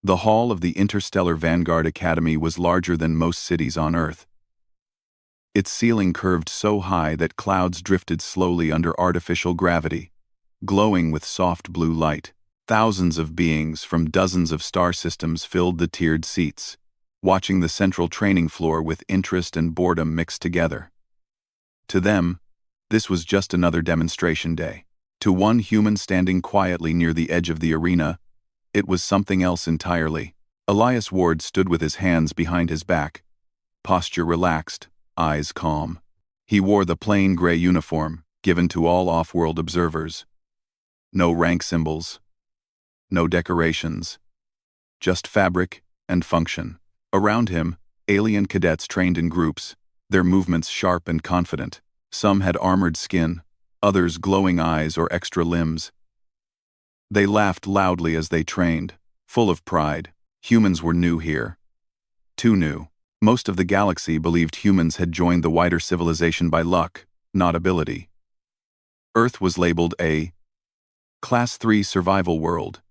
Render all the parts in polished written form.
The hall of the Interstellar Vanguard Academy was larger than most cities on Earth. Its ceiling curved so high that clouds drifted slowly under artificial gravity, glowing with soft blue light. Thousands of beings from dozens of star systems filled the tiered seats, watching the central training floor with interest and boredom mixed together. To them, this was just another demonstration day. To one human standing quietly near the edge of the arena, it was something else entirely. Elias Ward stood with his hands behind his back, posture relaxed, eyes calm. He wore the plain gray uniform given to all off-world observers. No rank symbols, no decorations, just fabric and function. Around him, alien cadets trained in groups, their movements sharp and confident. Some had armored skin, others glowing eyes or extra limbs. They laughed loudly as they trained, full of pride. Humans were new here. Too new. Most of the galaxy believed humans had joined the wider civilization by luck, not ability. Earth was labeled a Class 3 survival world.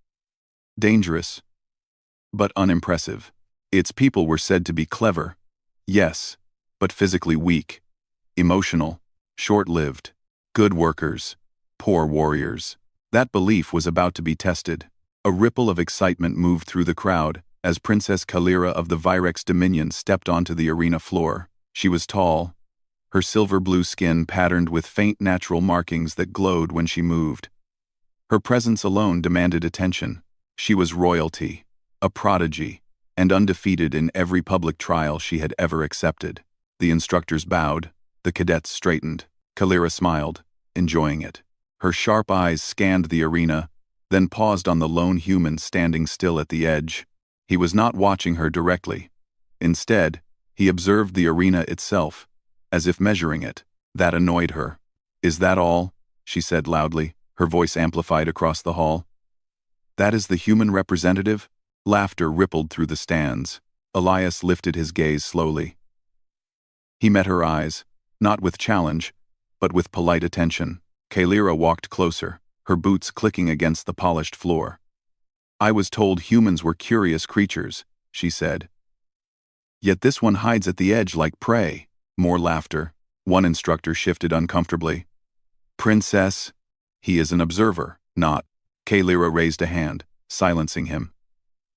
Dangerous, but unimpressive. Its people were said to be clever, yes, but physically weak, emotional, short-lived, good workers, poor warriors. That belief was about to be tested. A ripple of excitement moved through the crowd as Princess Kalira of the Virex Dominion stepped onto the arena floor. She was tall, her silver-blue skin patterned with faint natural markings that glowed when she moved. Her presence alone demanded attention. She was royalty, a prodigy, and undefeated in every public trial she had ever accepted. The instructors bowed, the cadets straightened. Kalira smiled, enjoying it. Her sharp eyes scanned the arena, then paused on the lone human standing still at the edge. He was not watching her directly. Instead, he observed the arena itself, as if measuring it. That annoyed her. "Is that all?" she said loudly, her voice amplified across the hall. "That is the human representative?" Laughter rippled through the stands. Elias lifted his gaze slowly. He met her eyes, not with challenge, but with polite attention. Kalira walked closer, her boots clicking against the polished floor. "I was told humans were curious creatures," she said. "Yet this one hides at the edge like prey." More laughter. One instructor shifted uncomfortably. "Princess, he is an observer, not..." Kalira raised a hand, silencing him.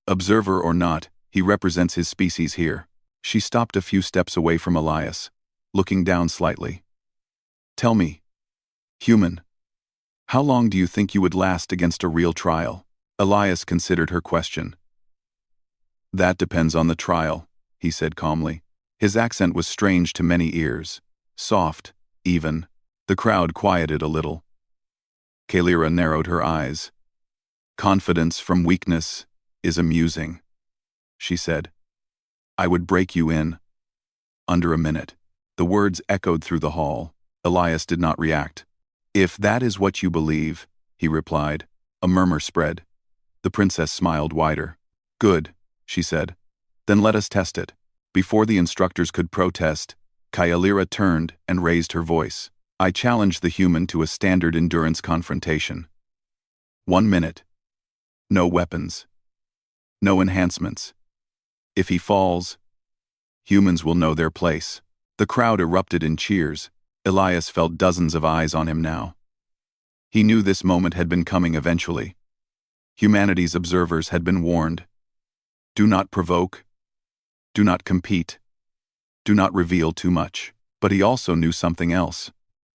"Observer or not, he represents his species here." She stopped a few steps away from Elias, looking down slightly. "Tell me, human, how long do you think you would last against a real trial?" Elias considered her question. "That depends on the trial," he said calmly. His accent was strange to many ears, soft, even. The crowd quieted a little. Kalira narrowed her eyes. "Confidence from weakness is amusing," she said. "I would break you in under a minute." The words echoed through the hall. Elias did not react. "If that is what you believe," he replied. A murmur spread. The princess smiled wider. "Good," she said. "Then let us test it." Before the instructors could protest, Kalira turned and raised her voice. "I challenge the human to a standard endurance confrontation. 1 minute. No weapons. No enhancements. If he falls, humans will know their place." The crowd erupted in cheers. Elias felt dozens of eyes on him now. He knew this moment had been coming eventually. Humanity's observers had been warned. Do not provoke. Do not compete. Do not reveal too much. But he also knew something else.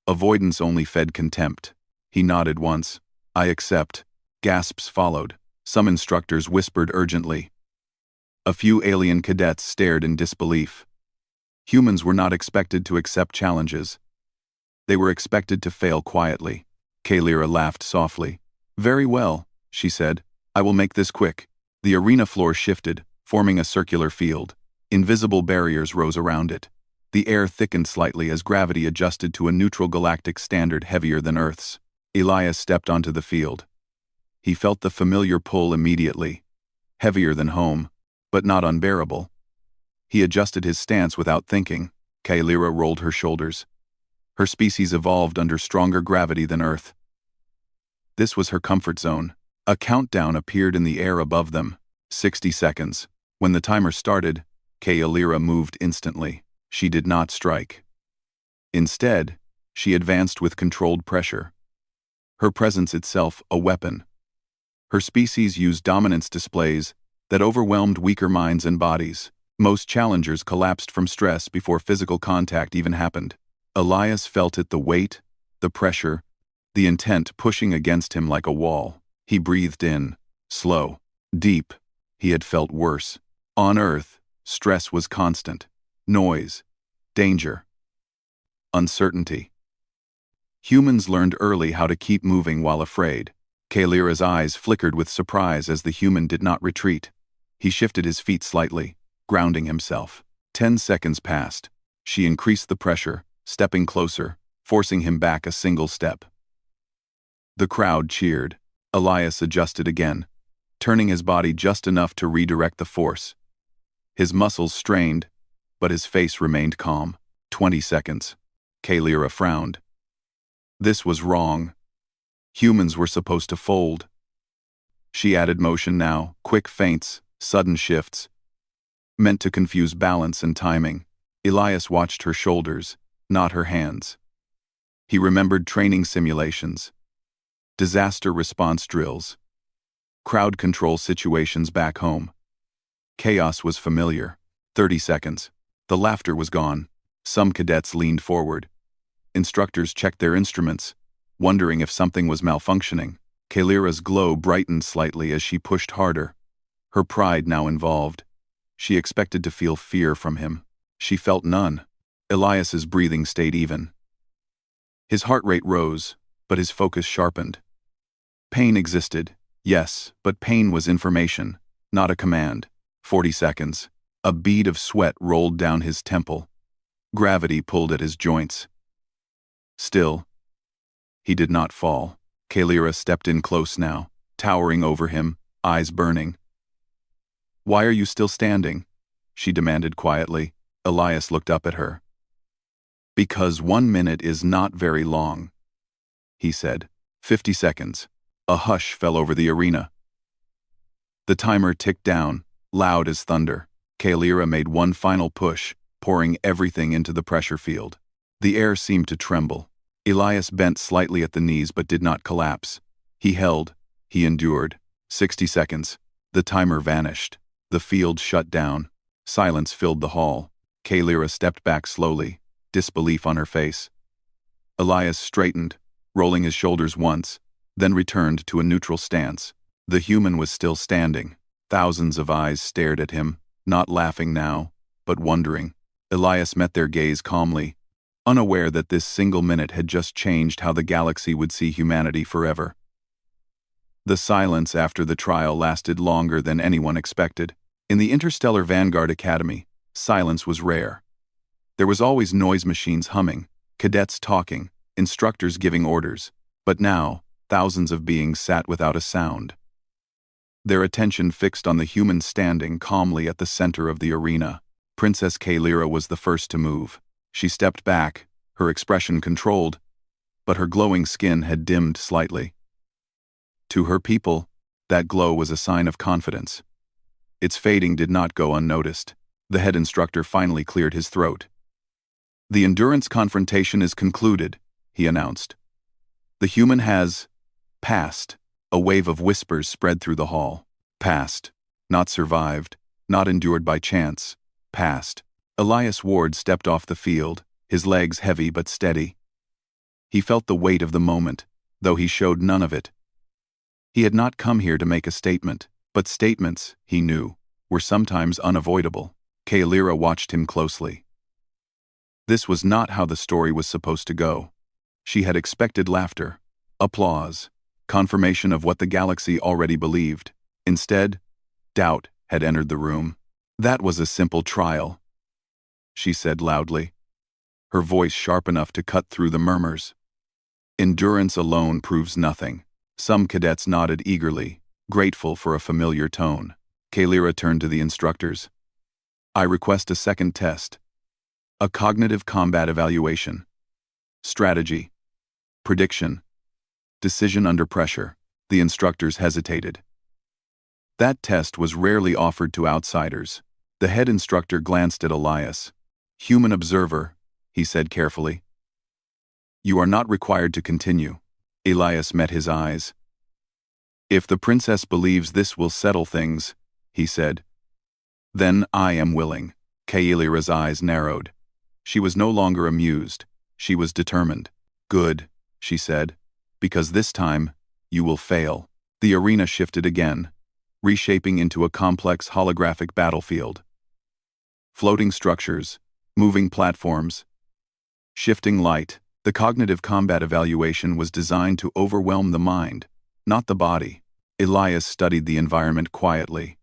Avoidance only fed contempt. He nodded once. "I accept." Gasps followed. Some instructors whispered urgently. A few alien cadets stared in disbelief. Humans were not expected to accept challenges. They were expected to fail quietly. Kalira laughed softly. "Very well," she said. "I will make this quick." The arena floor shifted, forming a circular field. Invisible barriers rose around it. The air thickened slightly as gravity adjusted to a neutral galactic standard heavier than Earth's. Elias stepped onto the field. He felt the familiar pull immediately. Heavier than home, but not unbearable. He adjusted his stance without thinking. Kalira rolled her shoulders. Her species evolved under stronger gravity than Earth. This was her comfort zone. A countdown appeared in the air above them. 60 seconds. When the timer started, Kalira moved instantly. She did not strike. Instead, she advanced with controlled pressure. Her presence itself a weapon. Her species used dominance displays that overwhelmed weaker minds and bodies. Most challengers collapsed from stress before physical contact even happened. Elias felt it, the weight, the pressure, the intent pushing against him like a wall. He breathed in, slow, deep. He had felt worse. On Earth, stress was constant. Noise, danger, uncertainty. Humans learned early how to keep moving while afraid. Kalira's eyes flickered with surprise as the human did not retreat. He shifted his feet slightly, grounding himself. 10 seconds passed. She increased the pressure, stepping closer, forcing him back a single step. The crowd cheered. Elias adjusted again, turning his body just enough to redirect the force. His muscles strained, but his face remained calm. 20 seconds. Kalira frowned. This was wrong. Humans were supposed to fold. She added motion now, quick feints, sudden shifts, meant to confuse balance and timing. Elias watched her shoulders, not her hands. He remembered training simulations, disaster response drills, crowd control situations back home. Chaos was familiar. 30 seconds. The laughter was gone. Some cadets leaned forward. Instructors checked their instruments, wondering if something was malfunctioning. Kalira's glow brightened slightly as she pushed harder. Her pride now involved. She expected to feel fear from him. She felt none. Elias's breathing stayed even. His heart rate rose, but his focus sharpened. Pain existed, yes, but pain was information, not a command. 40 seconds. A bead of sweat rolled down his temple. Gravity pulled at his joints. Still, he did not fall. Kalira stepped in close now, towering over him, eyes burning. "Why are you still standing?" she demanded quietly. Elias looked up at her. "Because 1 minute is not very long," he said. 50 seconds. A hush fell over the arena. The timer ticked down, loud as thunder. Kalira made one final push, pouring everything into the pressure field. The air seemed to tremble. Elias bent slightly at the knees but did not collapse. He held. He endured. 60 seconds. The timer vanished. The field shut down. Silence filled the hall. Kalira stepped back slowly, disbelief on her face. Elias straightened, rolling his shoulders once, then returned to a neutral stance. The human was still standing. Thousands of eyes stared at him, not laughing now, but wondering. Elias met their gaze calmly, unaware that this single minute had just changed how the galaxy would see humanity forever. The silence after the trial lasted longer than anyone expected. In the Interstellar Vanguard Academy, silence was rare. There was always noise machines humming, cadets talking, instructors giving orders, but now, thousands of beings sat without a sound. Their attention fixed on the human standing calmly at the center of the arena. Princess Kalira was the first to move. She stepped back, her expression controlled, but her glowing skin had dimmed slightly. To her people, that glow was a sign of confidence. Its fading did not go unnoticed. The head instructor finally cleared his throat. "The endurance confrontation is concluded," he announced. "The human has passed." A wave of whispers spread through the hall. Passed. Not survived. Not endured by chance. Passed. Elias Ward stepped off the field, his legs heavy but steady. He felt the weight of the moment, though he showed none of it. He had not come here to make a statement, but statements, he knew, were sometimes unavoidable. Kalira watched him closely. This was not how the story was supposed to go. She had expected laughter, applause, confirmation of what the galaxy already believed. Instead, doubt had entered the room. "That was a simple trial," she said loudly, her voice sharp enough to cut through the murmurs. "Endurance alone proves nothing." Some cadets nodded eagerly, grateful for a familiar tone. Kalira turned to the instructors. "I request a second test. A cognitive combat evaluation. Strategy. Prediction. Decision under pressure." The instructors hesitated. That test was rarely offered to outsiders. The head instructor glanced at Elias. "Human observer," he said carefully. "You are not required to continue." Elias met his eyes. "If the princess believes this will settle things," he said, "then I am willing." Kaelira's eyes narrowed. She was no longer amused. She was determined. "Good," she said, "because this time, you will fail." The arena shifted again, reshaping into a complex holographic battlefield. Floating structures, moving platforms, shifting light. The cognitive combat evaluation was designed to overwhelm the mind, not the body. Elias studied the environment quietly.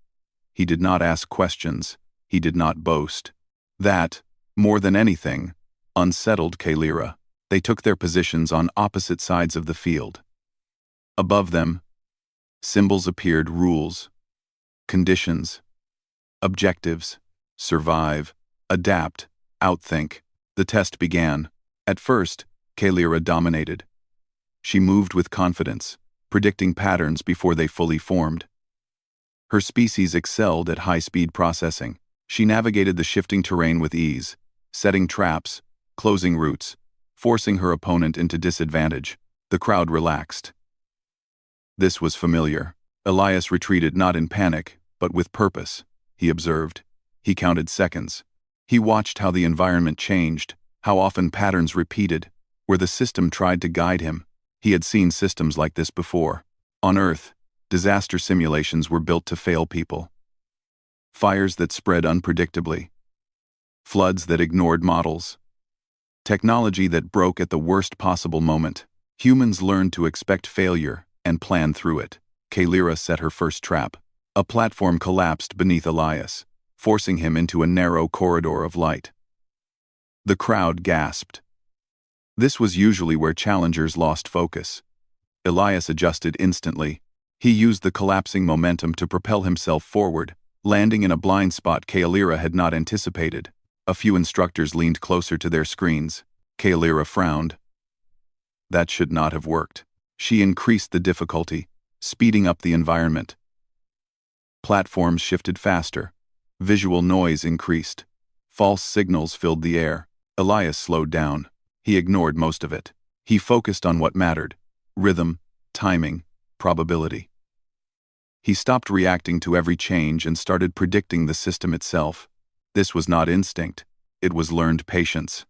He did not ask questions. He did not boast. That, more than anything, unsettled Kaelira. They took their positions on opposite sides of the field. Above them, symbols appeared: rules, conditions, objectives, survive, adapt, outthink. The test began. At first, Kaelira dominated. She moved with confidence, predicting patterns before they fully formed. Her species excelled at high-speed processing. She navigated the shifting terrain with ease, setting traps, closing routes, forcing her opponent into disadvantage. The crowd relaxed. This was familiar. Elias retreated not in panic, but with purpose. He observed. He counted seconds. He watched how the environment changed, how often patterns repeated, where the system tried to guide him. He had seen systems like this before. On Earth, disaster simulations were built to fail people. Fires that spread unpredictably. Floods that ignored models. Technology that broke at the worst possible moment. Humans learned to expect failure and plan through it. Kaelira set her first trap. A platform collapsed beneath Elias, forcing him into a narrow corridor of light. The crowd gasped. This was usually where challengers lost focus. Elias adjusted instantly. He used the collapsing momentum to propel himself forward, landing in a blind spot Kaelira had not anticipated. A few instructors leaned closer to their screens. Kaelira frowned. That should not have worked. She increased the difficulty, speeding up the environment. Platforms shifted faster. Visual noise increased. False signals filled the air. Elias slowed down. He ignored most of it. He focused on what mattered: rhythm, timing, probability. He stopped reacting to every change and started predicting the system itself. This was not instinct. It was learned patience.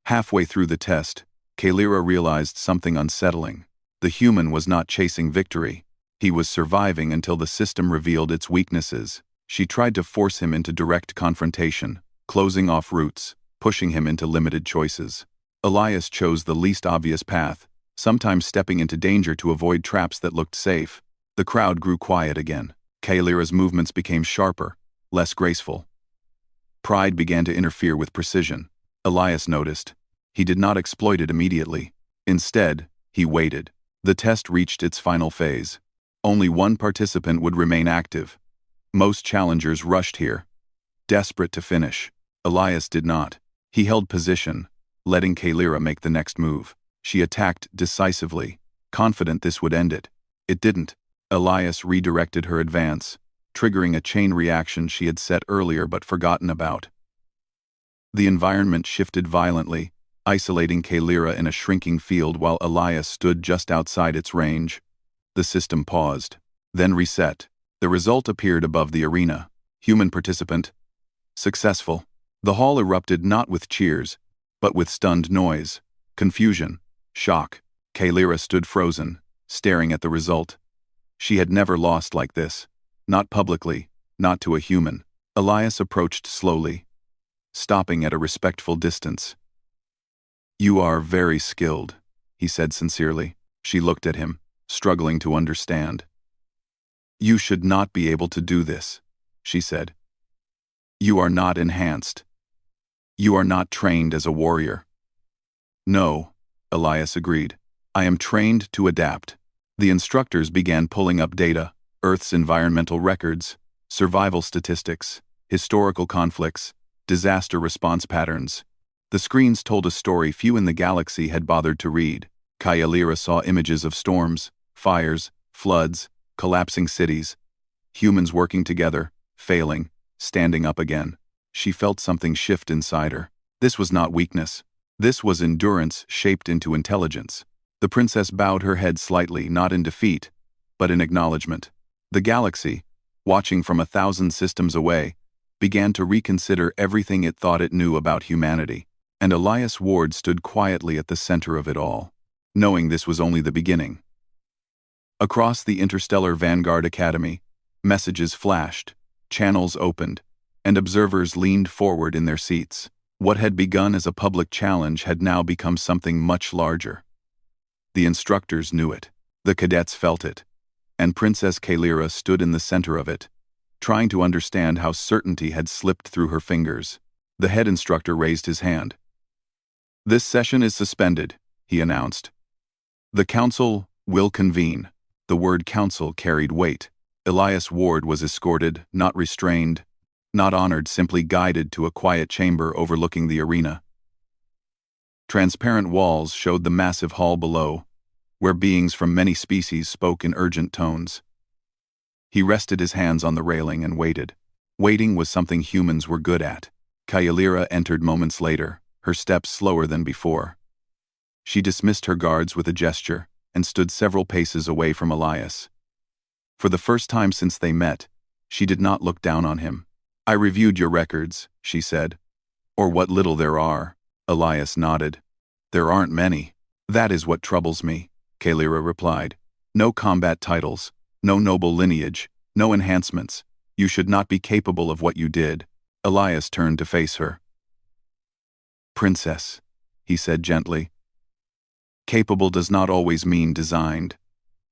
Halfway through the test, Kaelira realized something unsettling. The human was not chasing victory. He was surviving until the system revealed its weaknesses. She tried to force him into direct confrontation, closing off routes, pushing him into limited choices. Elias chose the least obvious path, sometimes stepping into danger to avoid traps that looked safe. The crowd grew quiet again. Kaelira's movements became sharper, less graceful. Pride began to interfere with precision. Elias noticed. He did not exploit it immediately. Instead, he waited. The test reached its final phase. Only one participant would remain active. Most challengers rushed here, desperate to finish. Elias did not. He held position, letting Kaelira make the next move. She attacked decisively, confident this would end it. It didn't. Elias redirected her advance, triggering a chain reaction she had set earlier but forgotten about. The environment shifted violently, isolating Kaelira in a shrinking field while Elias stood just outside its range. The system paused, then reset. The result appeared above the arena. Human participant. Successful. The hall erupted not with cheers, but with stunned noise, confusion, shock. Kaelira stood frozen, staring at the result. She had never lost like this. Not publicly, not to a human. Elias approached slowly, stopping at a respectful distance. "You are very skilled," he said sincerely. She looked at him, struggling to understand. "You should not be able to do this," she said. "You are not enhanced. You are not trained as a warrior." "No," Elias agreed. "I am trained to adapt." The instructors began pulling up data: Earth's environmental records, survival statistics, historical conflicts, disaster response patterns. The screens told a story few in the galaxy had bothered to read. Kaelira saw images of storms, fires, floods, collapsing cities. Humans working together, failing, standing up again. She felt something shift inside her. This was not weakness. This was endurance shaped into intelligence. The princess bowed her head slightly, not in defeat, but in acknowledgement. The galaxy, watching from 1,000 systems away, began to reconsider everything it thought it knew about humanity. And Elias Ward stood quietly at the center of it all, knowing this was only the beginning. Across the Interstellar Vanguard Academy, messages flashed, channels opened, and observers leaned forward in their seats. What had begun as a public challenge had now become something much larger. The instructors knew it, the cadets felt it, and Princess Kaelira stood in the center of it, trying to understand how certainty had slipped through her fingers. The head instructor raised his hand. "This session is suspended," he announced. "The council will convene." The word council carried weight. Elias Ward was escorted, not restrained, not honored, simply guided to a quiet chamber overlooking the arena. Transparent walls showed the massive hall below, where beings from many species spoke in urgent tones. He rested his hands on the railing and waited. Waiting was something humans were good at. Kaelira entered moments later, her steps slower than before. She dismissed her guards with a gesture and stood several paces away from Elias. For the first time since they met, she did not look down on him. "I reviewed your records," she said. "Or what little there are." Elias nodded. "There aren't many. That is what troubles me," Kaelira replied. "No combat titles, no noble lineage, no enhancements. You should not be capable of what you did." Elias turned to face her. "Princess," he said gently. "Capable does not always mean designed."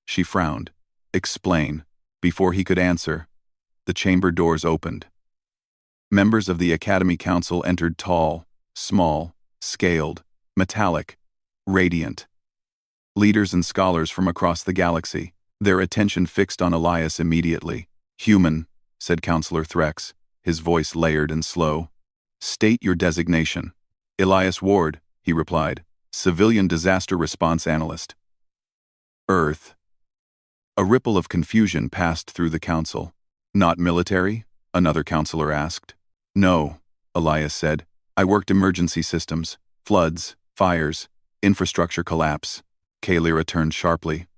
She frowned. "Explain." Before he could answer, the chamber doors opened. Members of the Academy Council entered, tall, small, scaled, metallic, radiant. Leaders and scholars from across the galaxy, their attention fixed on Elias immediately. "Human," said Counselor Threx, his voice layered and slow. "State your designation." "Elias Ward," he replied, "Civilian Disaster Response Analyst." "Earth." A ripple of confusion passed through the council. "Not military?" another counselor asked. "No," Elias said. "I worked emergency systems, floods, fires, infrastructure collapse." Kaelira turned sharply.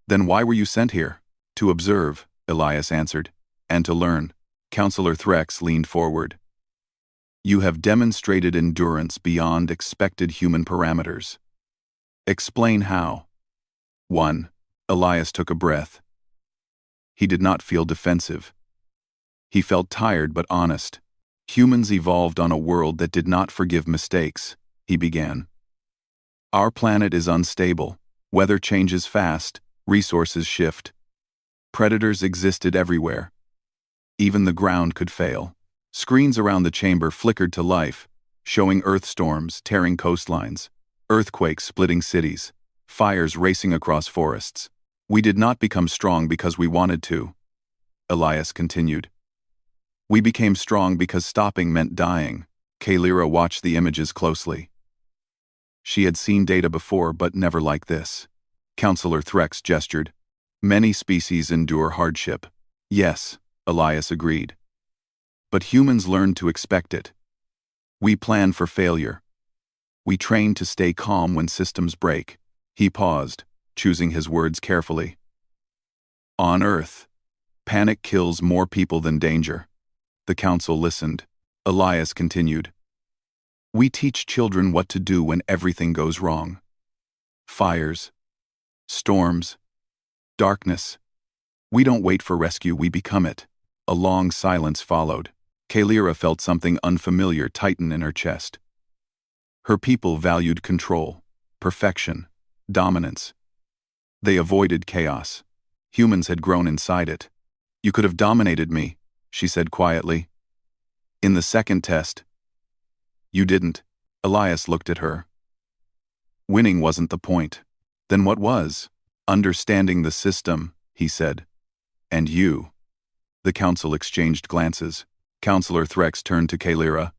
"Then why were you sent here?" "To observe," Elias answered, "and to learn." Counselor Threx leaned forward. "You have demonstrated endurance beyond expected human parameters. Explain how." 1. Elias took a breath. He did not feel defensive. He felt tired but honest. "Humans evolved on a world that did not forgive mistakes," he began. "Our planet is unstable. Weather changes fast, resources shift. Predators existed everywhere. Even the ground could fail." Screens around the chamber flickered to life, showing earth storms tearing coastlines, earthquakes splitting cities, fires racing across forests. "We did not become strong because we wanted to," Elias continued. "We became strong because stopping meant dying." Kaelira watched the images closely. She had seen data before, but never like this. Counselor Threx gestured. "Many species endure hardship." "Yes," Elias agreed. "But humans learned to expect it. We plan for failure. We train to stay calm when systems break." He paused, choosing his words carefully. "On Earth, panic kills more people than danger." The council listened. Elias continued. "We teach children what to do when everything goes wrong. Fires, storms, darkness. We don't wait for rescue, we become it." A long silence followed. Kaelira felt something unfamiliar tighten in her chest. Her people valued control, perfection, dominance. They avoided chaos. Humans had grown inside it. "You could have dominated me," she said quietly. "In the second test." "You didn't." Elias looked at her. "Winning wasn't the point." "Then what was?" "Understanding the system," he said. "And you." The council exchanged glances. Counselor Threx turned to Kaelira.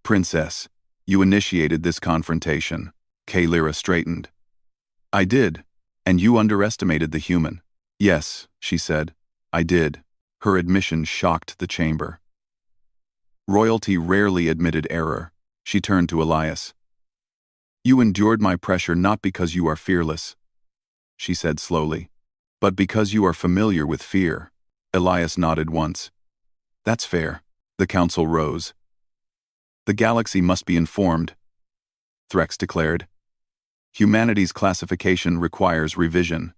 "Princess, you initiated this confrontation." Kaelira straightened. "I did, and you underestimated the human." "Yes," she said, "I did. Her admission shocked the chamber. Royalty rarely admitted error. She turned to Elias. "You endured my pressure not because you are fearless," she said slowly, "but because you are familiar with fear." Elias nodded once. "That's fair." The council rose. "The galaxy must be informed," Threx declared. "Humanity's classification requires revision."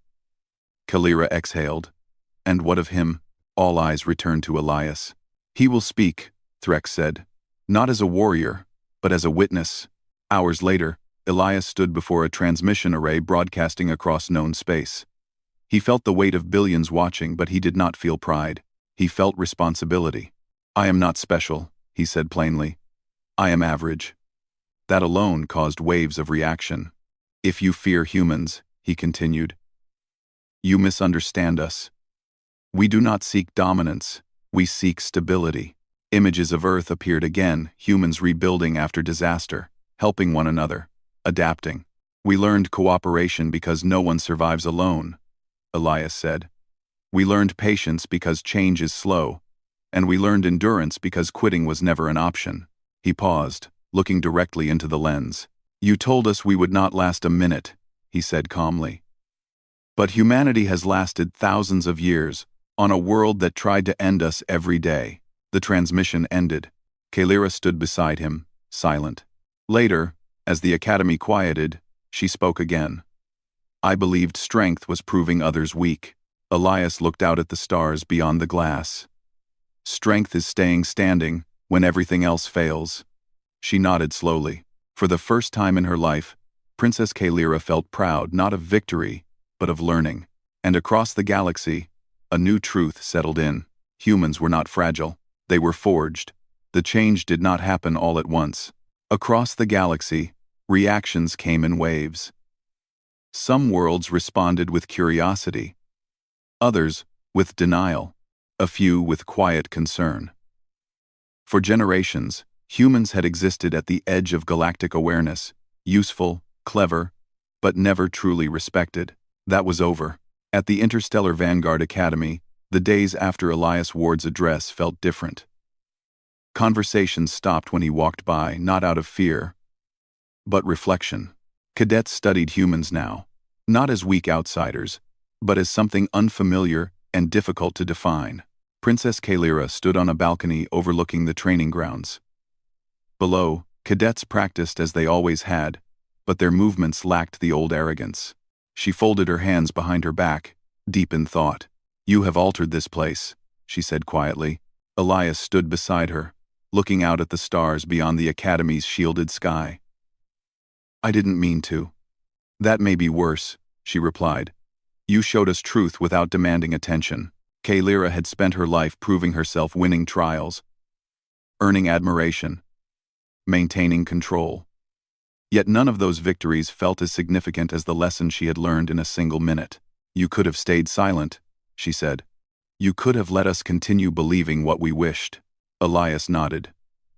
Kalira exhaled. "And what of him?" All eyes returned to Elias. "He will speak," Threx said, "not as a warrior, but as a witness." Hours later, Elias stood before a transmission array broadcasting across known space. He felt the weight of billions watching, but he did not feel pride. He felt responsibility. "I am not special," he said plainly. "I am average." That alone caused waves of reaction. "If you fear humans," he continued, "you misunderstand us. We do not seek dominance, we seek stability." Images of Earth appeared again, humans rebuilding after disaster, helping one another, adapting. "We learned cooperation because no one survives alone," Elias said. "We learned patience because change is slow, and we learned endurance because quitting was never an option." He paused, looking directly into the lens. "You told us we would not last a minute," he said calmly. "But humanity has lasted thousands of years, on a world that tried to end us every day." The transmission ended. Kalira stood beside him, silent. Later, as the academy quieted, she spoke again. "I believed strength was proving others weak." Elias looked out at the stars beyond the glass. "Strength is staying standing when everything else fails." She nodded slowly. For the first time in her life, Princess Kalira felt proud not of victory, but of learning. And across the galaxy, a new truth settled in. Humans were not fragile. They were forged. The change did not happen all at once. Across the galaxy, reactions came in waves. Some worlds responded with curiosity, others with denial, a few with quiet concern. For generations, humans had existed at the edge of galactic awareness, useful, clever, but never truly respected. That was over. At the Interstellar Vanguard Academy, the days after Elias Ward's address felt different. Conversations stopped when he walked by, not out of fear, but reflection. Cadets studied humans now, not as weak outsiders, but as something unfamiliar and difficult to define. Princess Kalira stood on a balcony overlooking the training grounds. Below, cadets practiced as they always had, but their movements lacked the old arrogance. She folded her hands behind her back, deep in thought. "You have altered this place," she said quietly. Elias stood beside her, looking out at the stars beyond the academy's shielded sky. "I didn't mean to." "That may be worse," she replied. "You showed us truth without demanding attention." Kalira had spent her life proving herself, winning trials, earning admiration, maintaining control. Yet none of those victories felt as significant as the lesson she had learned in a single minute. "You could have stayed silent," she said. "You could have let us continue believing what we wished." Elias nodded.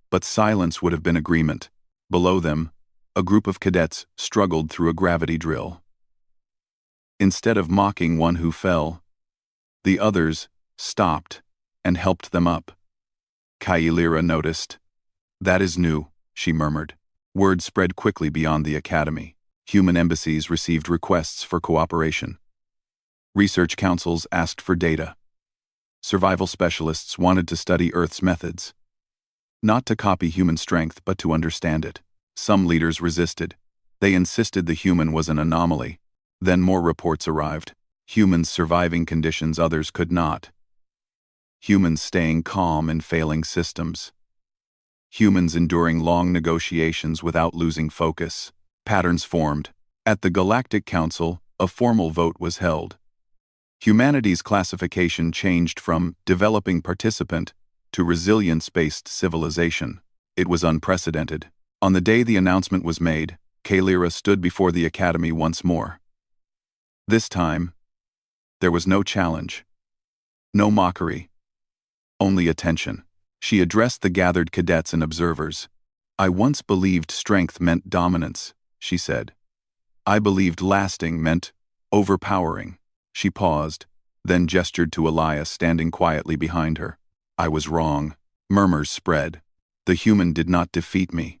But silence would have been agreement. Below them, a group of cadets struggled through a gravity drill. Instead of mocking one who fell, the others stopped and helped them up. Kalira noticed. "That is new," she murmured. Word spread quickly beyond the academy. Human embassies received requests for cooperation. Research councils asked for data. Survival specialists wanted to study Earth's methods. Not to copy human strength, but to understand it. Some leaders resisted. They insisted the human was an anomaly. Then more reports arrived. Humans surviving conditions others could not. Humans staying calm in failing systems. Humans enduring long negotiations without losing focus. Patterns formed. At the Galactic Council, a formal vote was held. Humanity's classification changed from developing participant to resilience-based civilization. It was unprecedented. On the day the announcement was made, Kalira stood before the academy once more. This time, there was no challenge, no mockery, only attention. She addressed the gathered cadets and observers. "I once believed strength meant dominance," she said. "I believed lasting meant overpowering." She paused, then gestured to Elias standing quietly behind her. I was wrong. Murmurs spread. The human did not defeat me.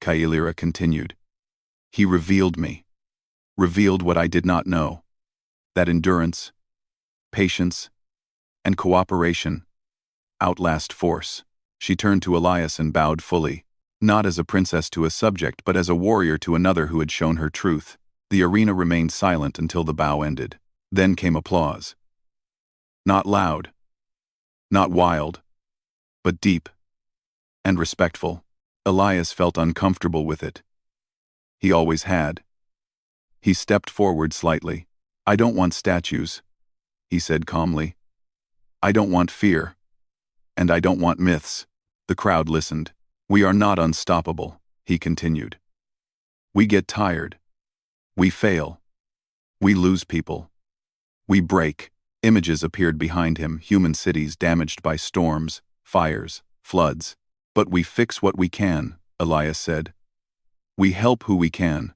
Kailira continued. He revealed me. Revealed what I did not know. That endurance, patience, and cooperation outlast force. She turned to Elias and bowed fully, not as a princess to a subject but as a warrior to another who had shown her truth. The arena remained silent until the bow ended. Then came applause. Not loud, not wild, but deep and respectful. Elias felt uncomfortable with it. He always had. He stepped forward slightly. I don't want statues, he said calmly. I don't want fear. And I don't want myths. The crowd listened. We are not unstoppable, he continued. We get tired. We fail. We lose people. We break. Images appeared behind him, human cities damaged by storms, fires, floods. But we fix what we can, Elias said. We help who we can.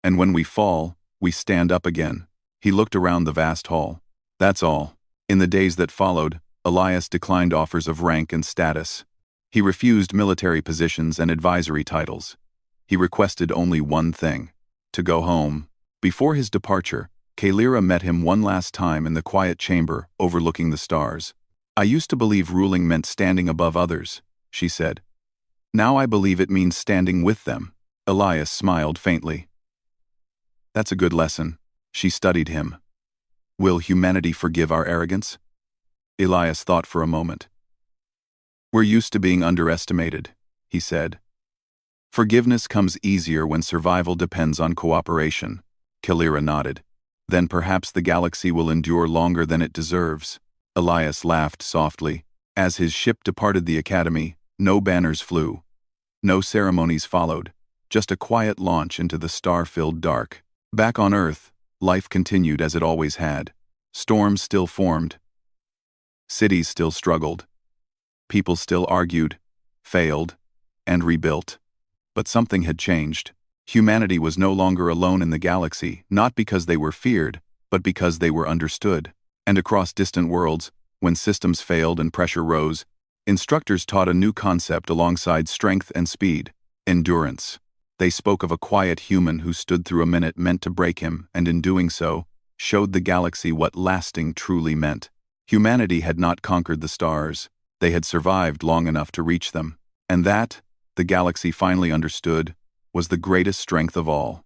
And when we fall, we stand up again. He looked around the vast hall. That's all. In the days that followed, Elias declined offers of rank and status. He refused military positions and advisory titles. He requested only one thing: to go home. Before his departure, Kailira met him one last time in the quiet chamber overlooking the stars. I used to believe ruling meant standing above others, she said. Now I believe it means standing with them. Elias smiled faintly. That's a good lesson. She studied him. Will humanity forgive our arrogance? Elias thought for a moment. We're used to being underestimated, he said. Forgiveness comes easier when survival depends on cooperation. Kailira nodded. Then perhaps the galaxy will endure longer than it deserves. Elias laughed softly. As his ship departed the academy, no banners flew. No ceremonies followed. Just a quiet launch into the star-filled dark. Back on Earth, life continued as it always had. Storms still formed. Cities still struggled. People still argued, failed, and rebuilt. But something had changed. Humanity was no longer alone in the galaxy, not because they were feared, but because they were understood. And across distant worlds, when systems failed and pressure rose, instructors taught a new concept alongside strength and speed: endurance. They spoke of a quiet human who stood through a minute meant to break him, and in doing so, showed the galaxy what lasting truly meant. Humanity had not conquered the stars. They had survived long enough to reach them. And that, the galaxy finally understood, was the greatest strength of all.